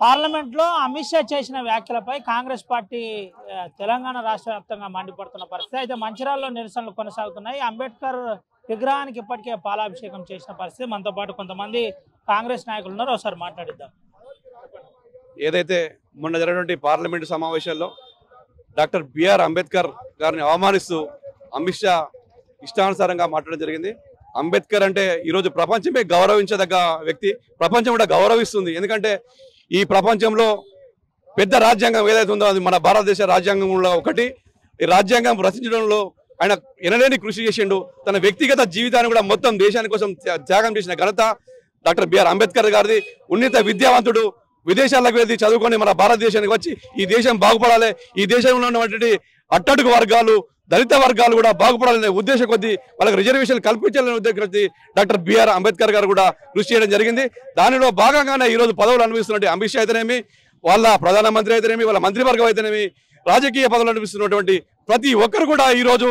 పార్లమెంట్లో అమిత్ షా చేసిన వ్యాఖ్యలపై కాంగ్రెస్ పార్టీ తెలంగాణ రాష్ట్ర వ్యాప్తంగా మండిపడుతున్న పరిస్థితి. అయితే మంచిర్యాలలో నిరసనలు కొనసాగుతున్నాయి. అంబేద్కర్ విగ్రహానికి ఇప్పటికే పాలాభిషేకం చేసిన పరిస్థితి. మనతో పాటు కొంతమంది కాంగ్రెస్ నాయకులు ఉన్నారు, ఒకసారి మాట్లాడిద్దాం. ఏదైతే మొన్న జరిగినటువంటి పార్లమెంటు సమావేశాల్లో డాక్టర్ బిఆర్ అంబేద్కర్ గారిని అవమానిస్తూ అమిత్ షా ఇష్టానుసారంగా మాట్లాడడం జరిగింది. అంబేద్కర్ అంటే ఈరోజు ప్రపంచమే గౌరవించదగ్గ వ్యక్తి, ప్రపంచం కూడా గౌరవిస్తుంది. ఎందుకంటే ఈ ప్రపంచంలో పెద్ద రాజ్యాంగం ఏదైతే ఉందో అది మన భారతదేశ రాజ్యాంగంలో ఒకటి. ఈ రాజ్యాంగం రచించడంలో ఆయన ఎనలేని కృషి చేసిండు. తన వ్యక్తిగత జీవితాన్ని కూడా మొత్తం దేశాని కోసం త్యాగం చేసిన ఘనత డాక్టర్ బిఆర్ అంబేద్కర్ గారిది. ఉన్నత విద్యావంతుడు, విదేశాలకు వెళ్ళి చదువుకొని మన భారతదేశానికి వచ్చి ఈ దేశం బాగుపడాలి, ఈ దేశంలో ఉన్నటువంటి అట్టడుగు వర్గాలు, దళిత వర్గాలు కూడా బాగుపడాలనే ఉద్దేశం కొద్దీ వాళ్ళకి రిజర్వేషన్ కల్పించాలనే ఉద్దేశం కొద్దీ డాక్టర్ బిఆర్ అంబేద్కర్ గారు కూడా కృషి చేయడం జరిగింది. దానిలో భాగంగానే ఈరోజు పదవులు అనుభవిస్తున్నటువంటి అమిత్ షా అయితేనేమి, వాళ్ళ ప్రధానమంత్రి అయితేనేమి, వాళ్ళ మంత్రివర్గం అయితేనేమి, రాజకీయ పదవులు అనిపిస్తున్నటువంటి ప్రతి ఒక్కరు కూడా ఈ రోజు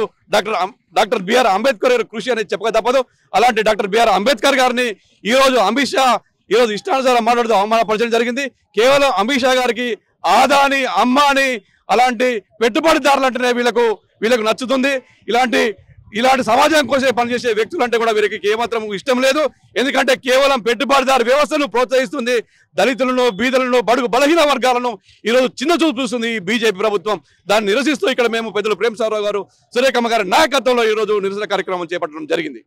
డాక్టర్ బిఆర్ అంబేద్కర్ గారి కృషి అనేది చెప్పక తప్పదు. అలాంటి డాక్టర్ బిఆర్ అంబేద్కర్ గారిని ఈ రోజు అమిత్ షా ఈరోజు ఇష్టానుసారం మాట్లాడుతూ అవమానపరచడం జరిగింది. కేవలం అమిత్ షా గారికి ఆదాని, అంబానీ అలాంటి పెట్టుబడిదారులు అంటేనే వీళ్ళకు నచ్చుతుంది. ఇలాంటి సమాజం కోసం పనిచేసే వ్యక్తులు అంటే కూడా వీరికి ఏమాత్రం ఇష్టం లేదు. ఎందుకంటే కేవలం పెట్టుబడిదారు వ్యవస్థను ప్రోత్సహిస్తుంది. దళితులను, బీదలను, బడుగు బలహీన వర్గాలను ఈరోజు చిన్న చూపు చూస్తుంది ఈ బీజేపీ ప్రభుత్వం. దాన్ని నిరసిస్తూ ఇక్కడ మేము పెద్దలు ప్రేమసాగరరావు గారు, సురేఖమ్మ గారి నాయకత్వంలో ఈ రోజు నిరసన కార్యక్రమం చేపట్టడం జరిగింది.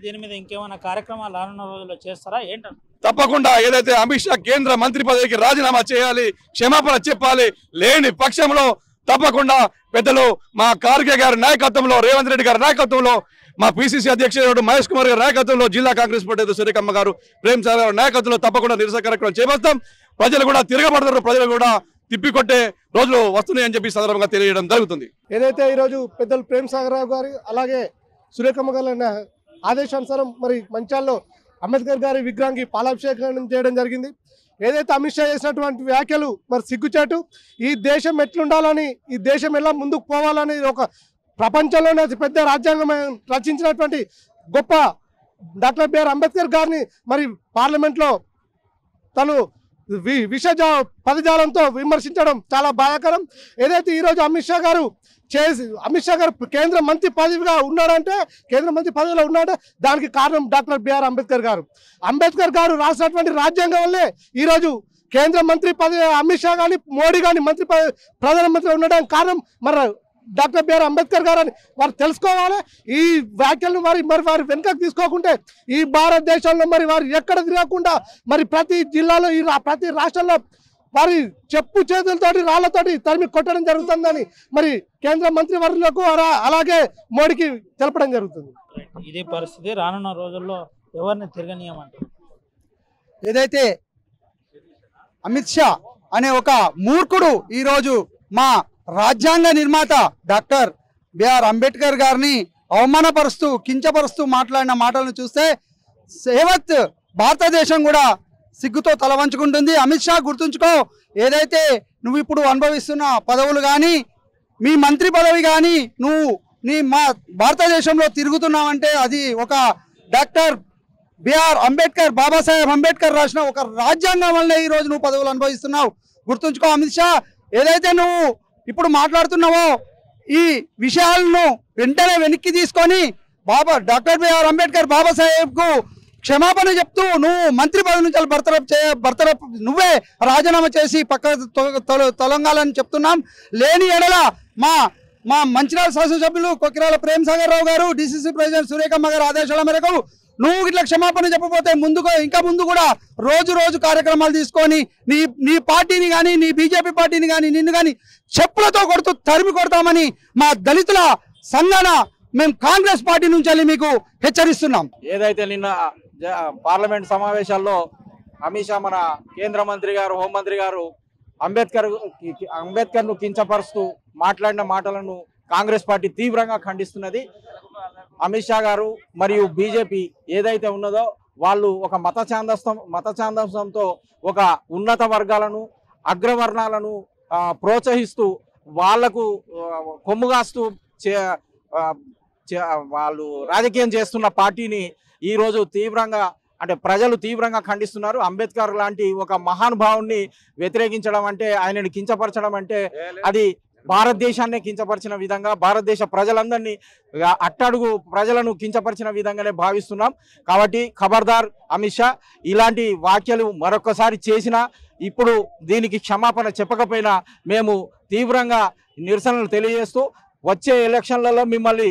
దీని మీద ఇంకేమైనా కార్యక్రమాలు రానున్న రోజుల్లో చేస్తారా ఏంటంటే? తప్పకుండా ఏదైతే అమిత్ షా కేంద్ర మంత్రి పదవికి రాజీనామా చేయాలి, క్షమాపణ చెప్పాలి. లేని పక్షంలో తప్పకుండా పెద్దలు మా ఖార్గే గారి నాయకత్వంలో, రేవంత్ రెడ్డి గారి నాయకత్వంలో, మా పిసిసి అధ్యక్షుడు మహేష్ కుమార్ గారి నాయకత్వంలో, జిల్లా కాంగ్రెస్ పార్టీ సురేఖమ్మ గారు, ప్రేమ్ సాగర్ గారి నాయకత్వంలో తప్పకుండా నిరసన కార్యక్రమం చేపడతాం. ప్రజలు కూడా తిరగబడతారు, ప్రజలు కూడా తిప్పికొట్టే రోజులు వస్తున్నాయని చెప్పి సందర్భంగా తెలియడం జరుగుతుంది. ఏదైతే ఈరోజు పెద్దలు ప్రేమ్ సాగర్ రావు గారు అలాగే సురేఖమ్మ గారి ఆదేశానుసారం మరి మంచాల్లో అంబేద్కర్ గారి విగ్రహానికి పాలాభిషేకం చేయడం జరిగింది. ఏదైతే అమిత్ షా చేసినటువంటి వ్యాఖ్యలు మరి సిగ్గుచాటు. ఈ దేశం ఎట్లుండాలని, ఈ దేశం ఎలా ముందుకు పోవాలని ఒక ప్రపంచంలోనే అతి పెద్ద రాజ్యాంగం రచించినటువంటి గొప్ప డాక్టర్ బిఆర్ అంబేద్కర్ గారిని మరి పార్లమెంట్లో తను పదజాలంతో విమర్శించడం చాలా బాధాకరం. ఏదైతే ఈరోజు అమిత్ షా గారు కేంద్ర మంత్రి పదవిగా ఉన్నాడంటే, కేంద్ర మంత్రి పదవిలో ఉన్నాడంటే దానికి కారణం డాక్టర్ బిఆర్ అంబేద్కర్ గారు రాసినటువంటి రాజ్యాంగం వల్లే ఈరోజు కేంద్ర మంత్రి పదవి అమిత్ షా కానీ, మోడీ కానీ ప్రధానమంత్రి ఉండడానికి కారణం మరి డాక్టర్ బిఆర్ అంబేద్కర్ గారు అని వారు తెలుసుకోవాలి. ఈ వ్యాఖ్యలను వారి వెనుకకు తీసుకోకుంటే ఈ భారతదేశంలో మరి వారు ఎక్కడ తిరగకుండా మరి ప్రతి జిల్లాలో, ప్రతి రాష్ట్రంలో వారి చెప్పు చేతులతోటి, రాళ్లతోటి తరిమి కొట్టడం జరుగుతుందని మరి కేంద్ర మంత్రివర్యులకు అలాగే మోడీకి తెలపడం జరుగుతుంది. ఇదే పరిస్థితి రానున్న రోజుల్లో ఎవరిని తిరగనీయమంటారు? ఏదైతే అమిత్ షా అనే ఒక మూర్ఖుడు ఈరోజు మా రాజ్యాంగ నిర్మాత డాక్టర్ బిఆర్ అంబేద్కర్ గారిని అవమానపరుస్తూ, కించపరుస్తూ మాట్లాడిన మాటలను చూస్తే యావత్ భారతదేశం కూడా సిగ్గుతో తల వంచుకుంటుంది. అమిత్ షా గుర్తుంచుకో, ఏదైతే నువ్వు ఇప్పుడు అనుభవిస్తున్న పదవులు కానీ, మీ మంత్రి పదవి కానీ, మా భారతదేశంలో తిరుగుతున్నావంటే అది ఒక డాక్టర్ బిఆర్ అంబేద్కర్, బాబాసాహెబ్ అంబేద్కర్ రాసిన ఒక రాజ్యాంగం వల్లే ఈరోజు నువ్వు పదవులు అనుభవిస్తున్నావు. గుర్తుంచుకో అమిత్ షా, ఏదైతే నువ్వు ఇప్పుడు మాట్లాడుతున్నావో ఈ విషయాలను వెంటనే వెనక్కి తీసుకొని డాక్టర్ బిఆర్ అంబేద్కర్ బాబాసాహెబ్కు క్షమాపణ చెప్తూ నువ్వు మంత్రి పదవి నుంచి బర్తరఫ్ నువ్వే రాజీనామా చేసి తొలగాలని చెప్తున్నాం. లేని ఎడల మా మంచిర్యాల శాసనసభ్యులు కొకిరాల ప్రేమ్ సాగర్ రావు గారు, డిసిసి ప్రెసిడెంట్ సురేఖమ్మ గారి ఆదేశాల మేరకు నువ్వు ఇట్లా క్షమాపణ చెప్పకపోతే ఇంకా ముందు కూడా రోజు కార్యక్రమాలు తీసుకొని నీ పార్టీని కానీ, నీ బీజేపీ పార్టీని కానీ, నిన్ను కానీ చెప్పులతో కొడుతూ తరిమి కొడతామని మా దళితుల సంఘాన మేము కాంగ్రెస్ పార్టీ నుంచి మీకు హెచ్చరిస్తున్నాం. ఏదైతే నిన్న పార్లమెంట్ సమావేశాల్లో అమిత్ షా మన కేంద్ర మంత్రి గారు, హోంమంత్రి గారు అంబేద్కర్ను కించపరుస్తూ మాట్లాడిన మాటలను కాంగ్రెస్ పార్టీ తీవ్రంగా ఖండిస్తున్నది. అమిత్ షా గారు మరియు బీజేపీ ఏదైతే ఉన్నదో వాళ్ళు ఒక మత ఛాందసంతో ఒక ఉన్నత వర్గాలను, అగ్రవర్ణాలను ప్రోత్సహిస్తూ వాళ్లకు కొమ్ముగాస్తూ వాళ్ళు రాజకీయం చేస్తున్న పార్టీని ఈరోజు తీవ్రంగా అంటే ప్రజలు తీవ్రంగా ఖండిస్తున్నారు. అంబేద్కర్ లాంటి ఒక మహానుభావుని వ్యతిరేకించడం అంటే, ఆయనని కించపరచడం అంటే అది భారతదేశాన్ని కించపరిచిన విధంగా, భారతదేశ ప్రజలందరినీ అట్టడుగు ప్రజలను కించపరిచిన విధంగానే భావిస్తున్నాం. కాబట్టి ఖబర్దార్ అమిత్ షా, ఇలాంటి వ్యాఖ్యలు మరొకసారి చేసినా, ఇప్పుడు దీనికి క్షమాపణ చెప్పకపోయినా మేము తీవ్రంగా నిరసనలు తెలియజేస్తూ వచ్చే ఎలక్షన్లలో మిమ్మల్ని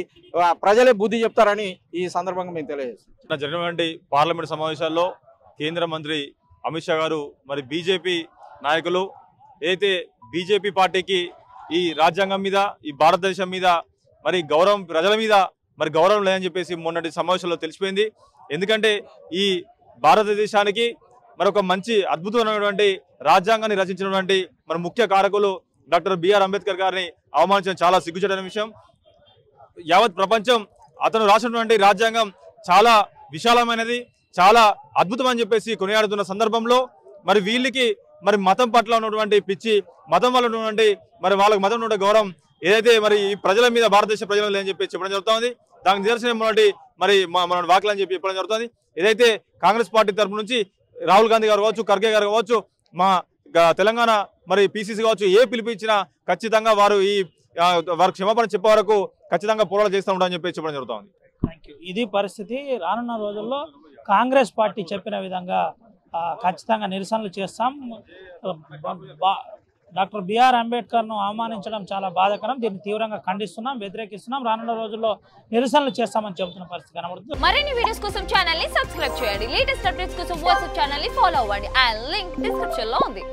ప్రజలే బుద్ధి చెప్తారని ఈ సందర్భంగా మేము తెలియజేస్తాం. జరిగినటువంటి పార్లమెంట్ సమావేశాల్లో కేంద్ర మంత్రి అమిత్ షా గారు మరి బీజేపీ నాయకులు ఏదైతే బీజేపీ పార్టీకి ఈ రాజ్యాంగం మీద, ఈ భారతదేశం మీద మరి గౌరవం, ప్రజల మీద మరి గౌరవం లేదని చెప్పేసి మొన్నటి సమావేశంలో తెలిసిపోయింది. ఎందుకంటే ఈ భారతదేశానికి మరొక మంచి అద్భుతమైనటువంటి రాజ్యాంగాన్ని రచించినటువంటి మరి ముఖ్య కారకులు డాక్టర్ బిఆర్ అంబేద్కర్ గారిని అవమానించడం చాలా సిగ్గుచేటైన విషయం. యావత్ ప్రపంచం అతను రాసినటువంటి రాజ్యాంగం చాలా విశాలమైనది, చాలా అద్భుతం అని చెప్పేసి కొనియాడుతున్న సందర్భంలో మరి వీళ్ళకి మరి మతం పట్ల ఉన్నటువంటి పిచ్చి, మతం వల్ల ఉన్నటువంటి మరి వాళ్ళకి మతం ఉన్న గౌరవం ఏదైతే మరి ఈ ప్రజల మీద, భారతదేశ ప్రజల లేదని చెప్పి చెప్పడం జరుగుతుంది. దానికి నిదర్శనం మరి మన వాకులు అని చెప్పి చెప్పడం జరుగుతుంది. ఏదైతే కాంగ్రెస్ పార్టీ తరఫు నుంచి రాహుల్ గాంధీ గారు కావచ్చు, ఖర్గే గారు కావచ్చు, మా తెలంగాణ మరి పీసీసీ కావచ్చు, ఏ పిలిపించినా ఖచ్చితంగా వారు వారు క్షమాపణ చెప్పే వరకు ఖచ్చితంగా పోరాటం చేస్తూ ఉంటారని చెప్పి చెప్పడం జరుగుతుంది. ఇది పరిస్థితి. రానున్న రోజుల్లో కాంగ్రెస్ పార్టీ చెప్పిన విధంగా ఖచ్చితంగా నిరసనలు చేస్తాం. డాక్టర్ బిఆర్ అంబేద్కర్ను అవమానించడం చాలా బాధాకరం. దీన్ని తీవ్రంగా ఖండిస్తున్నాం, వ్యతిరేకిస్తున్నాం. రానున్న రోజుల్లో నిరసనలు చేస్తామని చెబుతున్న పరిస్థితి కనబడుతుంది. మరిన్ని వీడియోస్ కోసం ఛానల్ ని సబ్స్క్రైబ్ చేయండి. లేటెస్ట్ అప్డేట్స్ కోసం వాట్సాప్ ఛానల్ ని ఫాలో అవ్వండి. ఆ లింక్ డిస్క్రిప్షన్ లో ఉంది.